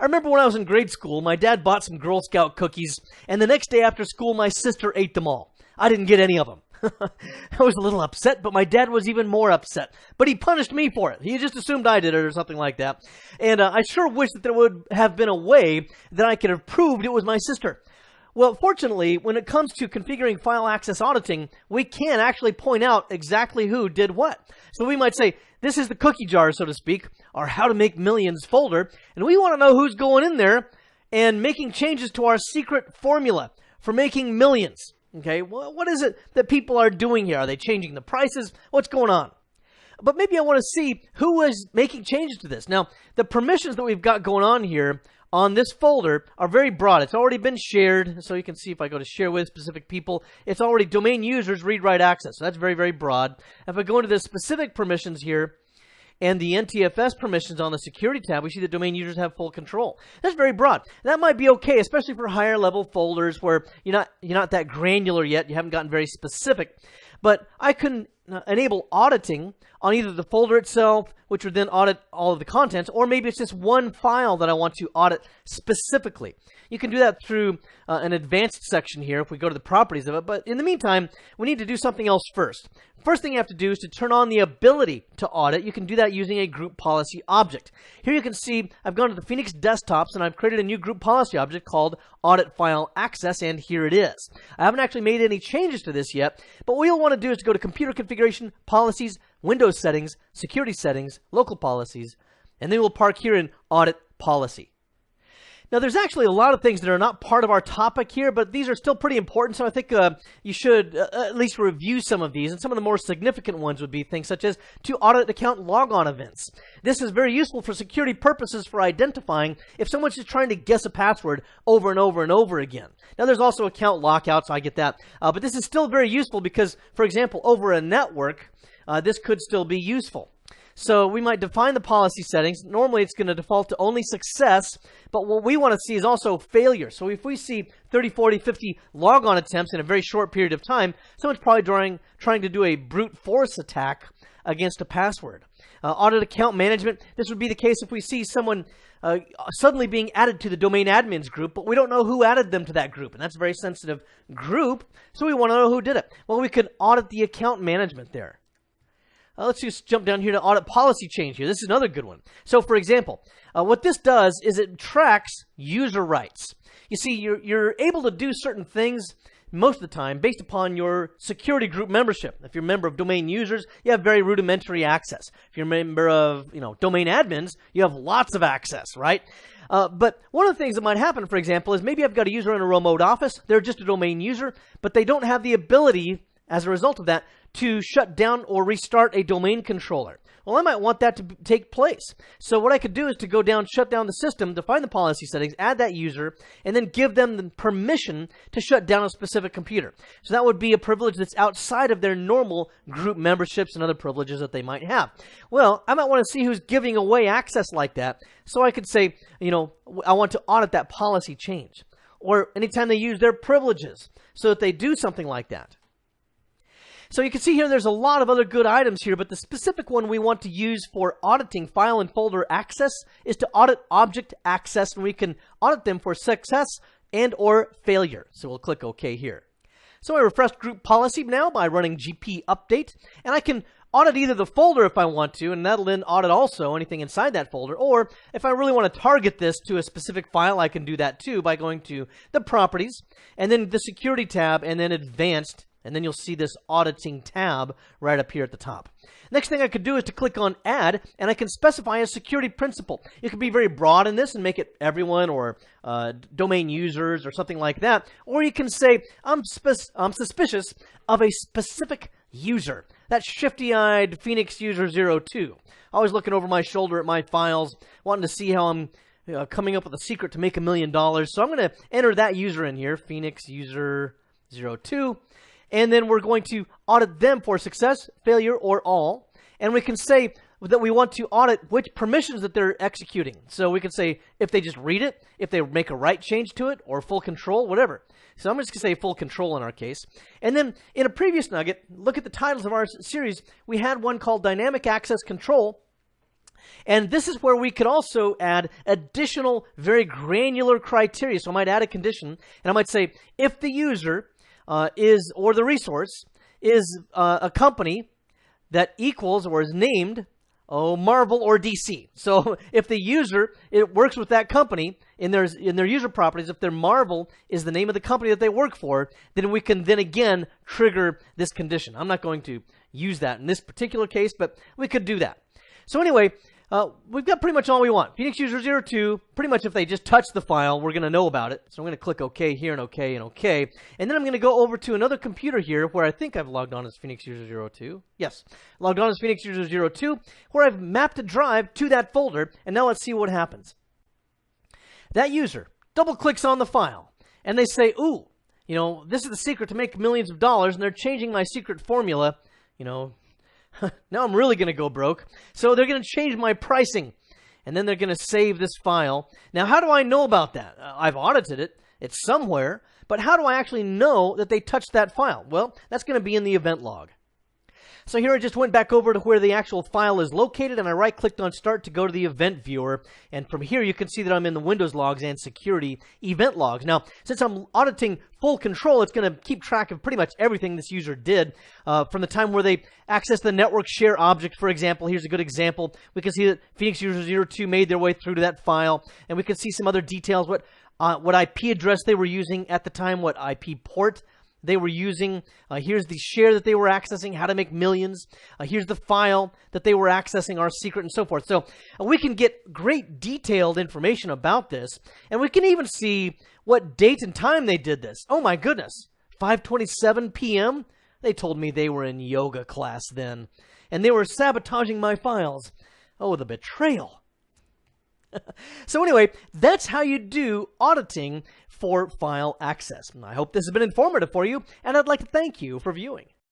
I remember when I was in grade school, my dad bought some Girl Scout cookies, and the next day after school, my sister ate them all. I didn't get any of them. I was a little upset, but my dad was even more upset. But he punished me for it. He just assumed I did it or something like that. And I sure wish that there would have been a way that I could have proved it was my sister. Well, fortunately, when it comes to configuring file access auditing, we can actually point out exactly who did what. So we might say, this is the cookie jar, so to speak, our How to Make Millions folder, and we want to know who's going in there and making changes to our secret formula for making millions. Okay, well, what is it that people are doing here? Are they changing the prices? What's going on? But maybe I want to see who is making changes to this. Now, the permissions that we've got going on here on this folder are very broad. It's already been shared, so you can see if I go to share with specific people, it's already domain users read-write access. So that's very, very broad. If I go into the specific permissions here, and the NTFS permissions on the security tab, we see the domain users have full control. That's very broad. That might be okay, especially for higher level folders where you're not that granular yet. You haven't gotten very specific. But I can enable auditing on either the folder itself, which would then audit all of the contents, or maybe it's just one file that I want to audit specifically. You can do that through an advanced section here if we go to the properties of it. But in the meantime, we need to do something else first. First thing you have to do is to turn on the ability to audit. You can do that using a group policy object. Here you can see I've gone to the Phoenix desktops and I've created a new group policy object called audit file access, and here it is. I haven't actually made any changes to this yet, but what you'll want to do is to go to computer configuration, policies, Windows settings, security settings, local policies, and then we'll park here in audit policy. Now, there's actually a lot of things that are not part of our topic here, but these are still pretty important, so I think you should at least review some of these. And some of the more significant ones would be things such as to audit account logon events. This is very useful for security purposes for identifying if someone's just trying to guess a password over and over and over again. Now, there's also account lockout, so I get that. But this is still very useful because, for example, over a network, this could still be useful. So we might define the policy settings. Normally, it's going to default to only success, but what we want to see is also failure. So if we see 30, 40, 50 logon attempts in a very short period of time, someone's probably trying to do a brute force attack against a password. Audit account management. This would be the case if we see someone suddenly being added to the domain admins group, but we don't know who added them to that group, and that's a very sensitive group, so we want to know who did it. Well, we could audit the account management there. Let's just jump down here to audit policy change here. This is another good one. So, for example, what this does is it tracks user rights. You see, you're able to do certain things most of the time based upon your security group membership. If you're a member of domain users, you have very rudimentary access. If you're a member of, domain admins, you have lots of access, right? But one of the things that might happen, for example, is maybe I've got a user in a remote office. They're just a domain user, but they don't have the ability, as a result of that, to shut down or restart a domain controller. Well, I might want that to take place. So what I could do is to go down, shut down the system, define the policy settings, add that user, and then give them the permission to shut down a specific computer. So that would be a privilege that's outside of their normal group memberships and other privileges that they might have. Well, I might want to see who's giving away access like that. So I could say, I want to audit that policy change. Or anytime they use their privileges so that they do something like that. So you can see here there's a lot of other good items here, but the specific one we want to use for auditing file and folder access is to audit object access, and we can audit them for success and or failure. So we'll click OK here. So I refreshed group policy now by running gp update, and I can audit either the folder if I want to, and that'll then audit also anything inside that folder, or if I really want to target this to a specific file, I can do that too by going to the properties, and then the security tab, and then advanced, and then you'll see this auditing tab right up here at the top. Next thing I could do is to click on add, and I can specify a security principle. You can be very broad in this and make it everyone or domain users or something like that. Or you can say, I'm suspicious of a specific user. That shifty-eyed Phoenix user 02. Always looking over my shoulder at my files, wanting to see how I'm coming up with a secret to make $1 million. So I'm going to enter that user in here, Phoenix user 02. And then we're going to audit them for success, failure, or all. And we can say that we want to audit which permissions that they're executing. So we can say if they just read it, if they make a write change to it, or full control, whatever. So I'm just going to say full control in our case. And then in a previous nugget, look at the titles of our series. We had one called Dynamic Access Control. And this is where we could also add additional very granular criteria. So I might add a condition, and I might say, if the user or the resource is a company that equals or is named Marvel or DC. So if the user, it works with that company in their user properties, if their Marvel is the name of the company that they work for, then we can then again trigger this condition. I'm not going to use that in this particular case, but we could do that. So anyway, we've got pretty much all we want. Phoenix user 02, pretty much if they just touch the file, we're going to know about it. So I'm going to click OK here and OK and OK. And then I'm going to go over to another computer here where I think I've logged on as Phoenix user 02. Yes, logged on as Phoenix user 02, where I've mapped a drive to that folder. And now let's see what happens. That user double clicks on the file and they say, ooh, you know, this is the secret to make millions of dollars, and they're changing my secret formula, you know. Now I'm really going to go broke. So they're going to change my pricing, and then they're going to save this file. Now, how do I know about that? I've audited it. It's somewhere. But how do I actually know that they touched that file? Well, that's going to be in the event log. So here I just went back over to where the actual file is located, and I right-clicked on Start to go to the event viewer. And from here, you can see that I'm in the Windows logs and security event logs. Now, since I'm auditing full control, it's going to keep track of pretty much everything this user did from the time where they accessed the network share object, for example. Here's a good example. We can see that Phoenix user 02 made their way through to that file, and we can see some other details, what IP address they were using at the time, what IP port they were using. Here's the share that they were accessing, how to make millions. Here's the file that they were accessing, our secret, and so forth. So we can get great detailed information about this, and we can even see what date and time they did this. Oh my goodness, 5:27 p.m.? They told me they were in yoga class then, and they were sabotaging my files. Oh, the betrayal. So anyway, that's how you do auditing for file access. I hope this has been informative for you, and I'd like to thank you for viewing.